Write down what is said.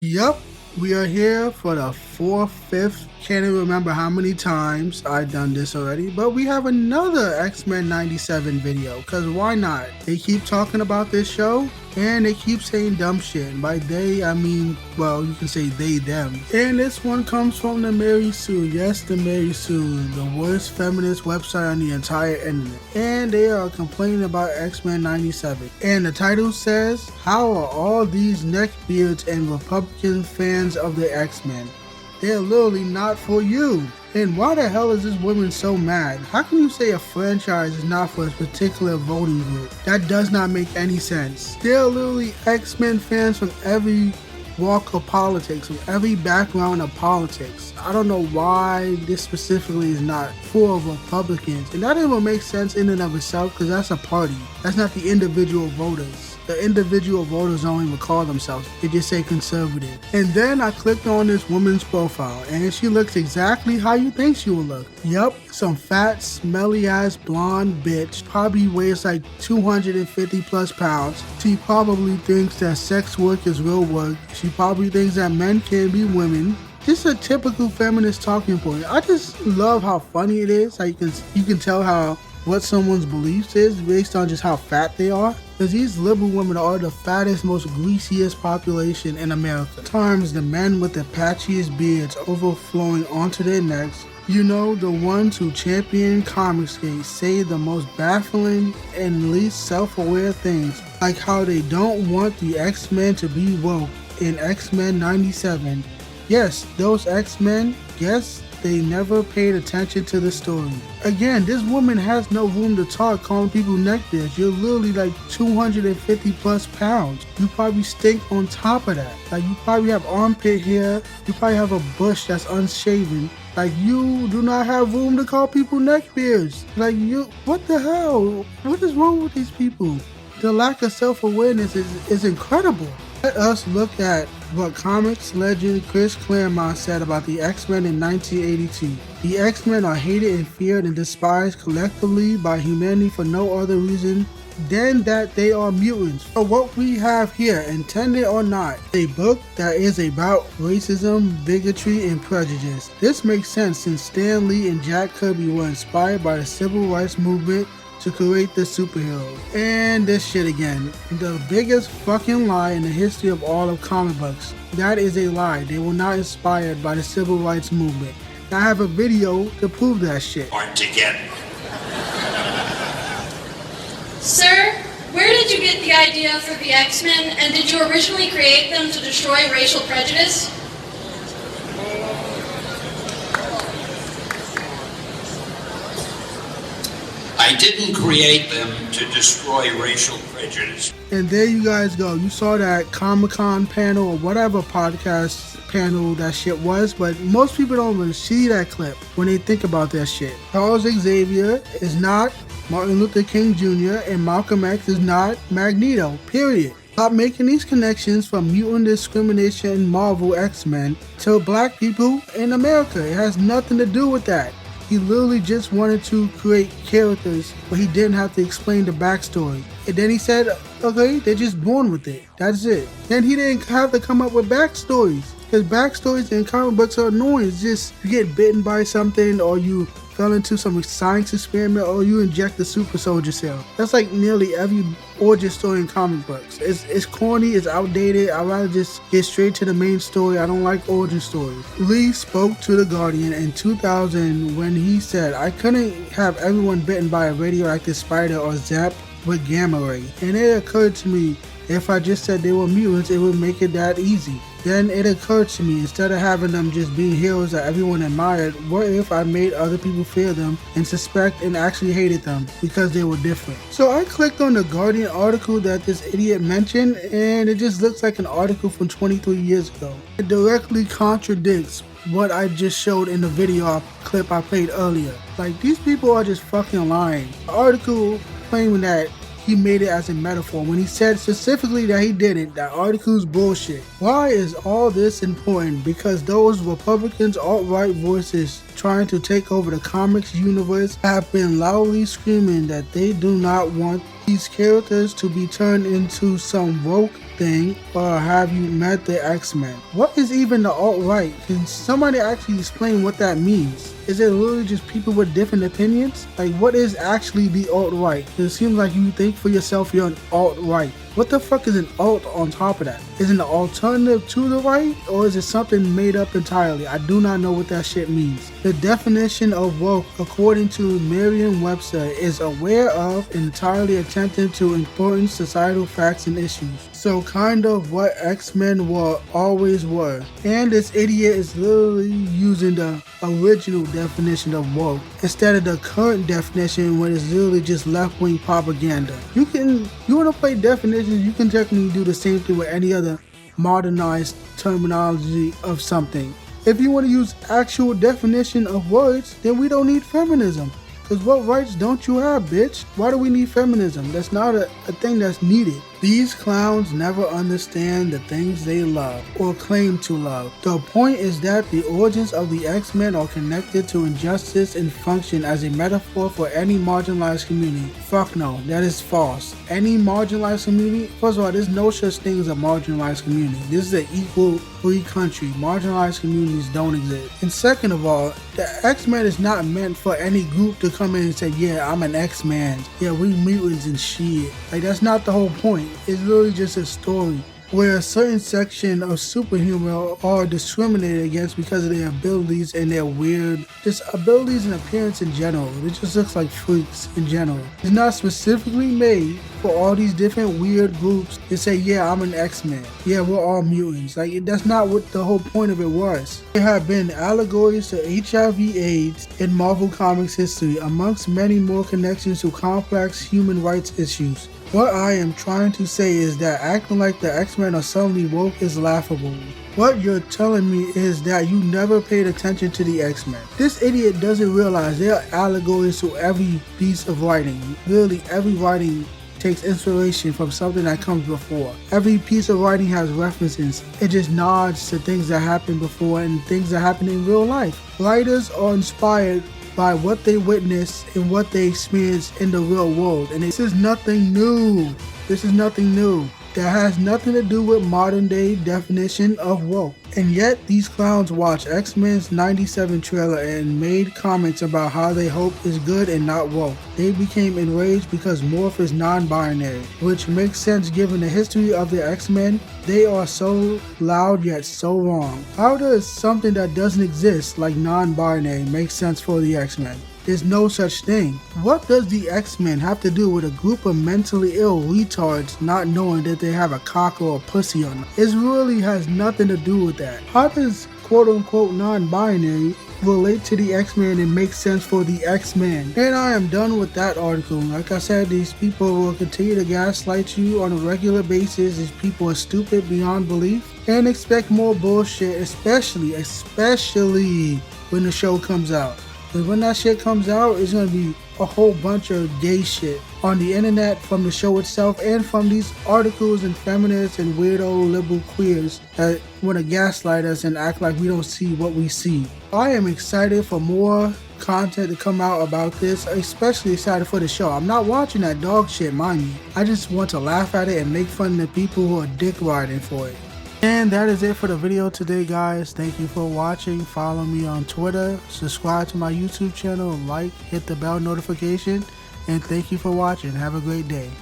Yup, we are here for the fourth, fifth, can't even remember how many times I've done this already, but we have another X-Men 97 video, because why not? They keep talking about this show, and they keep saying dumb shit. And by they, I mean, well, you can say they, them. And this one comes from the Mary Sue. Yes, the Mary Sue, the worst feminist website on the entire internet. And they are complaining about X-Men 97. And the title says, how are all these neckbeards and Republican fans of the X-Men? They're literally not for you. And why the hell is this woman so mad? How can you say a franchise is not for a particular voting group? That does not make any sense. They're literally X-Men fans from every walk of politics, from every background of politics. I don't know why this specifically is not for Republicans. And that even makes sense in and of itself, because that's a party. That's not the individual voters. The individual voters don't even call themselves. They just say conservative. And then I clicked on this woman's profile, and she looks exactly how you think she would look. Yup, some fat, smelly ass blonde bitch, probably weighs like 250 plus pounds. She probably thinks that sex work is real work. She probably thinks that men can be women. This is a typical feminist talking point. I just love how funny it is. How you can tell how what someone's beliefs is based on just how fat they are. Because these liberal women are the fattest, most greasiest population in America. Times the men with the patchiest beards overflowing onto their necks. You know, the ones who champion Comicsgate say the most baffling and least self-aware things, like how they don't want the X-Men to be woke in X-Men 97. Yes, those X-Men, yes, they never paid attention to the story. Again, this woman has no room to talk calling people neckbeards. You're literally like 250 plus pounds. You probably stink on top of that. Like, you probably have armpit hair. You probably have a bush that's unshaven. Like, you do not have room to call people neckbeards. Like, what the hell? What is wrong with these people? The lack of self-awareness is incredible. Let us look at what comics legend Chris Claremont said about the X-Men in 1982. The X-Men are hated and feared and despised collectively by humanity for no other reason than that they are mutants. So what we have here, intended or not, a book that is about racism, bigotry, and prejudice. This makes sense since Stan Lee and Jack Kirby were inspired by the civil rights movement to create the superheroes. And this shit again. The biggest fucking lie in the history of all of comic books. That is a lie. They were not inspired by the civil rights movement. I have a video to prove that shit. Aren't together. Sir, where did you get the idea for the X-Men, and did you originally create them to destroy racial prejudice? I didn't create them to destroy racial prejudice. And there you guys go. You saw that Comic-Con panel or whatever podcast panel that shit was, but most people don't even see that clip when they think about that shit. Charles Xavier is not Martin Luther King Jr. and Malcolm X is not Magneto, period. Stop making these connections from mutant discrimination in Marvel X-Men to black people in America. It has nothing to do with that. He literally just wanted to create characters, but he didn't have to explain the backstory. And then he said, okay, they're just born with it. That's it. Then he didn't have to come up with backstories. Because backstories in comic books are annoying. It's just you get bitten by something, or you fell into some science experiment, or you inject the super soldier cell. That's like nearly every origin story in comic books. It's corny, it's outdated. I'd rather just get straight to the main story. I don't like origin stories. Lee spoke to The Guardian in 2000 when he said, I couldn't have everyone bitten by a radioactive spider or zapped with gamma ray. And it occurred to me, if I just said they were mutants, it would make it that easy. Then it occurred to me, instead of having them just being heroes that everyone admired, what if I made other people fear them and suspect and actually hated them because they were different? So I clicked on the Guardian article that this idiot mentioned, and it just looks like an article from 23 years ago. It directly contradicts what I just showed in the video clip I played earlier. Like, these people are just fucking lying. The article claiming that he made it as a metaphor when he said specifically that he didn't. That article's bullshit. Why is all this important? Because those Republicans, alt-right voices trying to take over the comics universe have been loudly screaming that they do not want these characters to be turned into some woke thing, or have you met the X-Men? What is even the alt-right? Can somebody actually explain what that means? Is it literally just people with different opinions? Like, what is actually the alt-right? It seems like you think for yourself you're an alt-right. What the fuck is an alt on top of that? Is it an alternative to the right, or is it something made up entirely? I do not know what that shit means. The definition of woke, according to Merriam-Webster, is aware of and entirely attentive to important societal facts and issues. So kind of what X-Men always were. And this idiot is literally using the original definition of woke instead of the current definition, where it's literally just left-wing propaganda. You want to play definitions, you can technically do the same thing with any other modernized terminology of something. If you want to use actual definition of words, then we don't need feminism. Because what rights don't you have, bitch? Why do we need feminism? That's not a thing that's needed. These clowns never understand the things they love or claim to love. The point is that the origins of the X-Men are connected to injustice and function as a metaphor for any marginalized community. Fuck no, that is false. Any marginalized community? First of all, there's no such thing as a marginalized community. This is an equal free country. Marginalized communities don't exist. And second of all, the X-Men is not meant for any group to come in and say, yeah, I'm an X-Man. Yeah, we mutants and shit. Like, that's not the whole point. It's literally just a story where a certain section of superhuman are discriminated against because of their abilities and their weird just abilities and appearance in general. It just looks like freaks in general. It's not specifically made for all these different weird groups to say, yeah, I'm an X-Men. Yeah, we're all mutants. Like, that's not what the whole point of it was. There have been allegories to HIV/AIDS in Marvel Comics history, amongst many more connections to complex human rights issues. What I am trying to say is that acting like the X-Men are suddenly woke is laughable. What you're telling me is that you never paid attention to the X-Men. This idiot doesn't realize there are allegories to every piece of writing. Literally every writing takes inspiration from something that comes before. Every piece of writing has references. It just nods to things that happened before and things that happen in real life. Writers are inspired by what they witness and what they experience in the real world. And this is nothing new. This is nothing new. That has nothing to do with modern day definition of woke. And yet these clowns watched X-Men's 97 trailer and made comments about how they hope is good and not woke. They became enraged because Morph is non-binary, which makes sense given the history of the X-Men. They are so loud yet so wrong. How does something that doesn't exist like non-binary make sense for the X-Men? There's no such thing. What does the X-Men have to do with a group of mentally ill retards not knowing that they have a cock or a pussy on them? It really has nothing to do with that. How does quote-unquote non-binary relate to the X-Men and make sense for the X-Men? And I am done with that article. Like I said, these people will continue to gaslight you on a regular basis. These people are stupid beyond belief and expect more bullshit, especially when the show comes out. Because when that shit comes out, it's going to be a whole bunch of gay shit on the internet from the show itself and from these articles and feminists and weirdo liberal queers that want to gaslight us and act like we don't see what we see. I am excited for more content to come out about this, especially excited for the show. I'm not watching that dog shit, mind you. I just want to laugh at it and make fun of the people who are dick riding for it. And that is it for the video today, guys. Thank you for watching. Follow me on Twitter, subscribe to my YouTube channel, like, hit the bell notification, and thank you for watching. Have a great day.